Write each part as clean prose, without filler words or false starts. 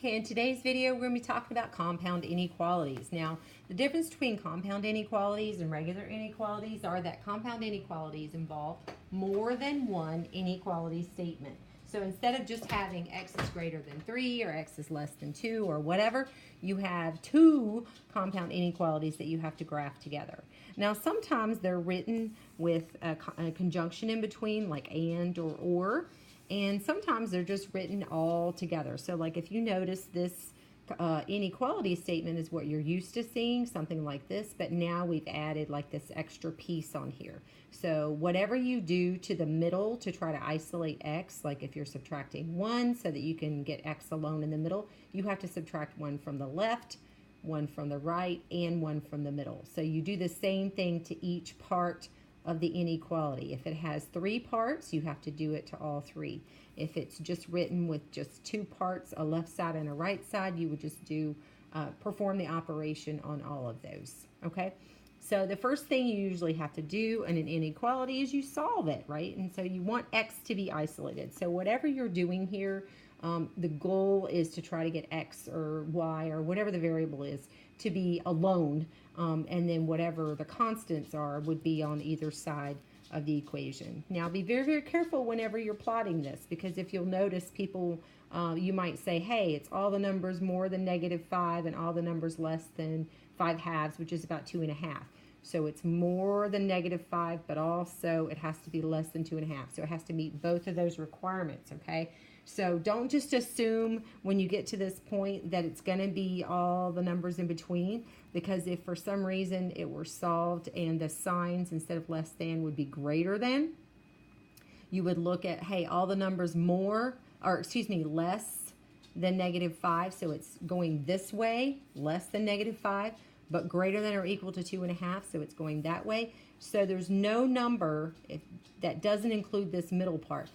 Okay, in today's video, we're going to be talking about compound inequalities. Now, the difference between compound inequalities and regular inequalities are that compound inequalities involve more than one inequality statement. So instead of just having x is greater than 3 or x is less than 2 or whatever, you have two compound inequalities that you have to graph together. Now, sometimes they're written with a conjunction in between, like and or. And sometimes they're just written all together. So like if you notice this inequality statement is what you're used to seeing, something like this, but now we've added like this extra piece on here. So whatever you do to the middle to try to isolate x, like if you're subtracting 1 so that you can get x alone in the middle, you have to subtract 1 from the left, 1 from the right, and 1 from the middle. So you do the same thing to each part of the inequality. If it has 3 parts, you have to do it to all 3. If it's just written with just 2 parts, a left side and a right side, you would just do perform the operation on all of those. Okay, so the first thing you usually have to do in an inequality is you solve it, right? And so you want x to be isolated. So whatever you're doing here, the goal is to try to get x or y or whatever the variable is to be alone, and then whatever the constants are would be on either side of the equation. Now be very, very careful whenever you're plotting this, because if you'll notice, people, you might say, hey, it's all the numbers more than -5 and all the numbers less than 5/2, which is about 2.5. So it's more than -5, but also it has to be less than 2.5. So it has to meet both of those requirements, okay? So don't just assume when you get to this point that it's going to be all the numbers in between, because if for some reason it were solved and the signs instead of less than would be greater than, you would look at, hey, all the numbers less than -5, so it's going this way, less than -5, but greater than or equal to 2.5, so it's going that way. So there's no number that doesn't include this middle part.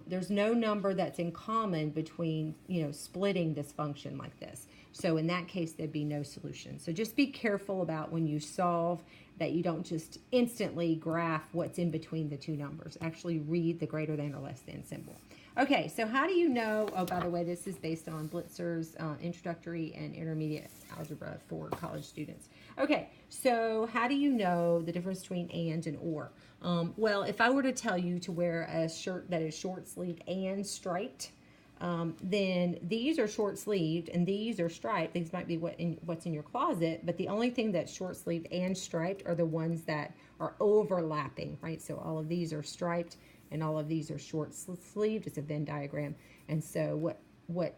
There's no number that's in common between, splitting this function like this. So in that case, there'd be no solution. So just be careful about when you solve that you don't just instantly graph what's in between the two numbers. Actually read the greater than or less than symbol. Okay, so how do you know, oh, by the way, this is based on Blitzer's Introductory and Intermediate Algebra for college students. Okay, so how do you know the difference between and or? Well, if I were to tell you to wear a shirt that is short-sleeved and striped, then these are short-sleeved and these are striped. These might be what's in your closet, but the only thing that's short-sleeved and striped are the ones that are overlapping, right? So all of these are striped and all of these are short-sleeved. It's a Venn diagram. And so what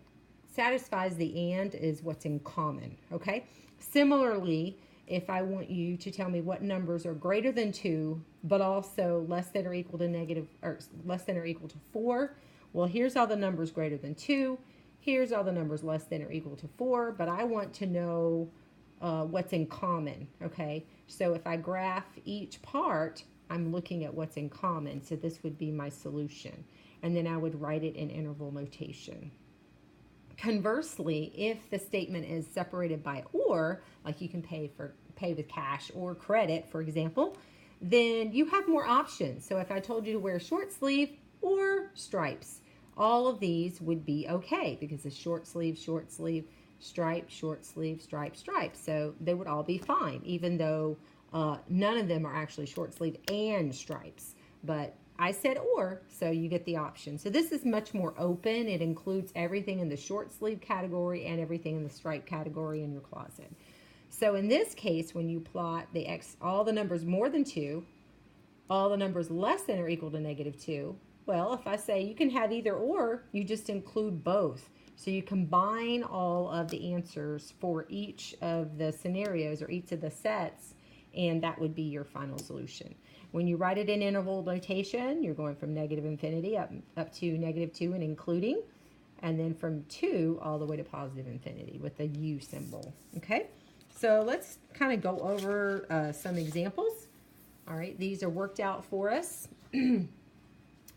satisfies the and is what's in common, okay? Similarly, if I want you to tell me what numbers are greater than 2, but also less than or equal to 4, well, here's all the numbers greater than 2. Here's all the numbers less than or equal to 4, but I want to know what's in common, okay? So if I graph each part, I'm looking at what's in common. So this would be my solution. And then I would write it in interval notation. Conversely, if the statement is separated by or, like you can pay with cash or credit, for example, then you have more options. So if I told you to wear short sleeve or stripes, all of these would be okay, because it's short sleeve, stripe, short sleeve, stripe, stripe. So they would all be fine, even though none of them are actually short sleeve and stripes. But I said or, so you get the option. So this is much more open. It includes everything in the short sleeve category and everything in the stripe category in your closet. So in this case, when you plot the x, all the numbers more than 2, all the numbers less than or equal to -2, well, if I say you can have either or, you just include both. So you combine all of the answers for each of the scenarios or each of the sets, and that would be your final solution. When you write it in interval notation, you're going from -infinity up to -2 and including, and then from 2 all the way to +infinity with the U symbol, okay? So let's kind of go over some examples. All right, these are worked out for us.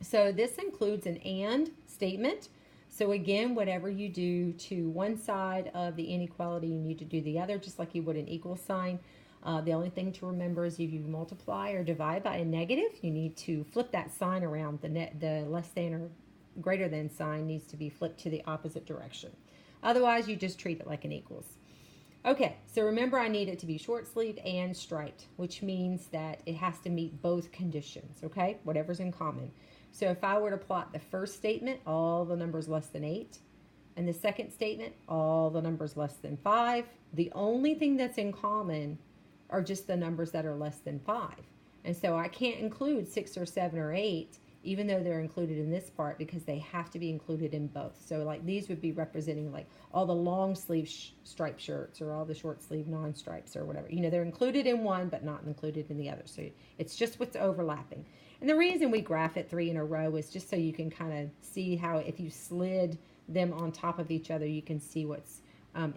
So this includes an and statement. So again, whatever you do to one side of the inequality, you need to do the other, just like you would an equal sign. The only thing to remember is if you multiply or divide by a negative, you need to flip that sign around. The less than or greater than sign needs to be flipped to the opposite direction. Otherwise, you just treat it like an equals. Okay, so remember I need it to be short sleeve and striped, which means that it has to meet both conditions, okay? Whatever's in common. So if I were to plot the first statement, all the numbers less than 8, and the second statement, all the numbers less than 5, the only thing that's in common are just the numbers that are less than 5. And so I can't include 6 or 7 or 8, even though they're included in this part, because they have to be included in both. So like these would be representing like all the long sleeve striped shirts or all the short sleeve non-stripes or whatever. You know, they're included in one but not included in the other. So it's just what's overlapping. And the reason we graph it 3 in a row is just so you can kind of see how if you slid them on top of each other, you can see what's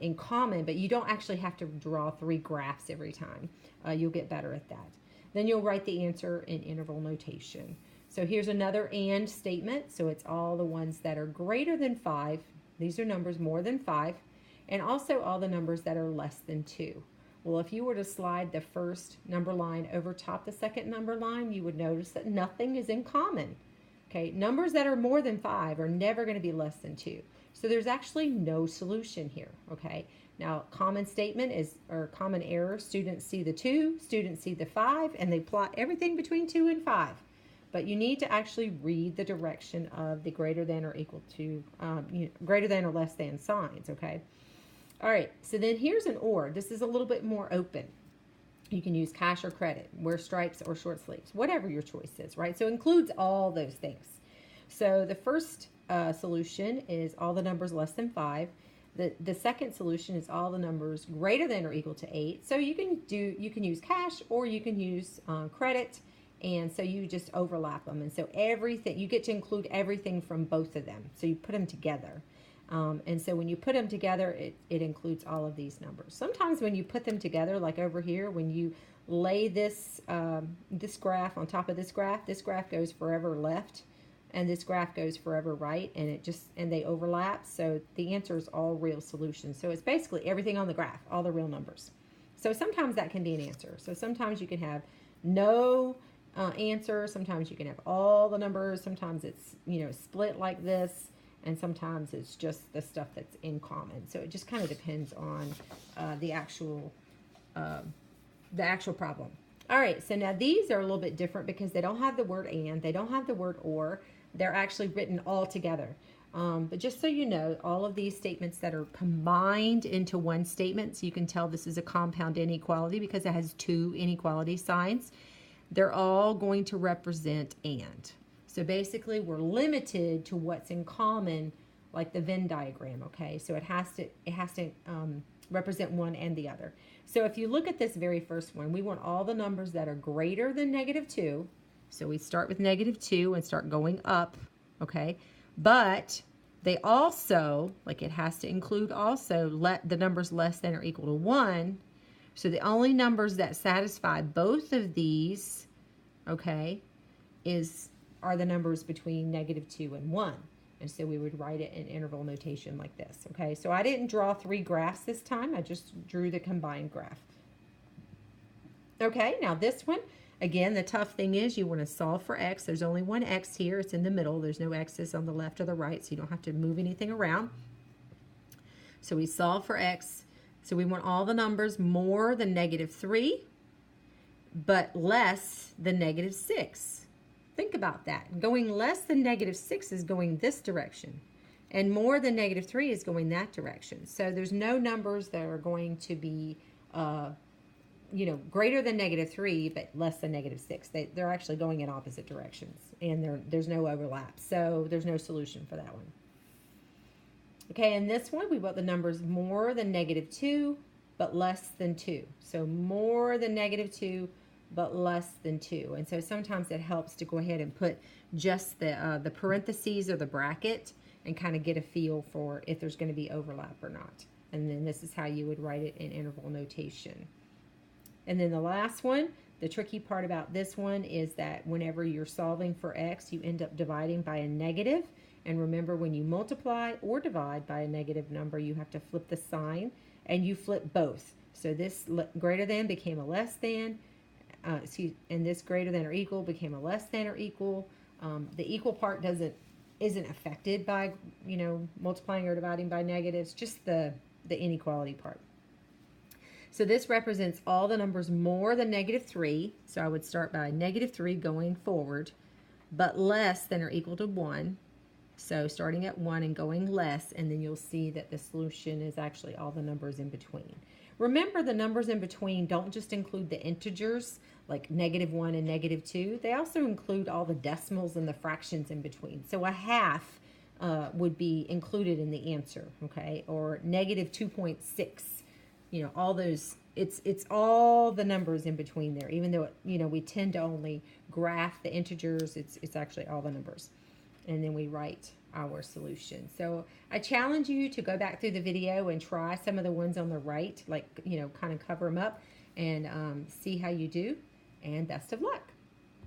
in common, but you don't actually have to draw 3 graphs every time. You'll get better at that. Then you'll write the answer in interval notation. So here's another and statement. So it's all the ones that are greater than 5. These are numbers more than 5. And also all the numbers that are less than 2. Well, if you were to slide the first number line over top the second number line, you would notice that nothing is in common. Okay, numbers that are more than 5 are never going to be less than 2. So there's actually no solution here, okay? Now, common statement is, or common error, students see the 2, students see the 5, and they plot everything between 2 and 5. But you need to actually read the direction of the greater than or equal to, greater than or less than signs, okay? All right, so then here's an or. This is a little bit more open. You can use cash or credit, wear stripes or short sleeves, whatever your choice is, right? So it includes all those things. So the first solution is all the numbers less than 5. The second solution is all the numbers greater than or equal to 8. So you can use cash or you can use credit, and so you just overlap them. And so everything, you get to include everything from both of them. So you put them together. And so when you put them together, it includes all of these numbers. Sometimes when you put them together, like over here, when you lay this this graph on top of this graph goes forever left, and this graph goes forever right, and they overlap. So the answer is all real solutions. So it's basically everything on the graph, all the real numbers. So sometimes that can be an answer. So sometimes you can have no answer. Sometimes you can have all the numbers. Sometimes it's split like this. And sometimes it's just the stuff that's in common. So it just kind of depends on the actual problem. All right, so now these are a little bit different because they don't have the word and, they don't have the word or. They're actually written all together. But just so you know, all of these statements that are combined into one statement, so you can tell this is a compound inequality because it has 2 inequality signs, they're all going to represent and. So basically, we're limited to what's in common, like the Venn diagram, okay? So it has to represent one and the other. So if you look at this very first one, we want all the numbers that are greater than -2. So we start with -2 and start going up, okay? But they also, like it has to include also the numbers less than or equal to 1. So the only numbers that satisfy both of these, okay, are the numbers between -2 and 1. And so we would write it in interval notation like this, okay? So I didn't draw 3 graphs this time. I just drew the combined graph. Okay, now this one, again, the tough thing is you want to solve for x. There's only one x here. It's in the middle. There's no x's on the left or the right, so you don't have to move anything around. So we solve for x. So we want all the numbers more than -3, but less than -6. Think about that. Going less than -6 is going this direction, and more than -3 is going that direction. So there's no numbers that are going to be, greater than -3, but less than -6. They're actually going in opposite directions, and there's no overlap. So there's no solution for that one. Okay, in this one, we want the numbers more than -2, but less than 2. So more than -2, but less than 2. And so sometimes it helps to go ahead and put just the parentheses or the bracket and kind of get a feel for if there's going to be overlap or not. And then this is how you would write it in interval notation. And then the last one, the tricky part about this one is that whenever you're solving for x, you end up dividing by a negative. And remember, when you multiply or divide by a negative number, you have to flip the sign, and you flip both. So this greater than became a less than, and this greater than or equal became a less than or equal. The equal part doesn't isn't affected by, multiplying or dividing by negatives, just the inequality part. So this represents all the numbers more than -3. So I would start by -3 going forward, but less than or equal to 1. So starting at 1 and going less, and then you'll see that the solution is actually all the numbers in between. Remember, the numbers in between don't just include the integers like -1 and -2. They also include all the decimals and the fractions in between. So a half would be included in the answer, okay? Or -2.6. All those, it's all the numbers in between there. Even though, we tend to only graph the integers, it's actually all the numbers. And then we write our solution. So I challenge you to go back through the video and try some of the ones on the right, like, kind of cover them up and see how you do. And best of luck.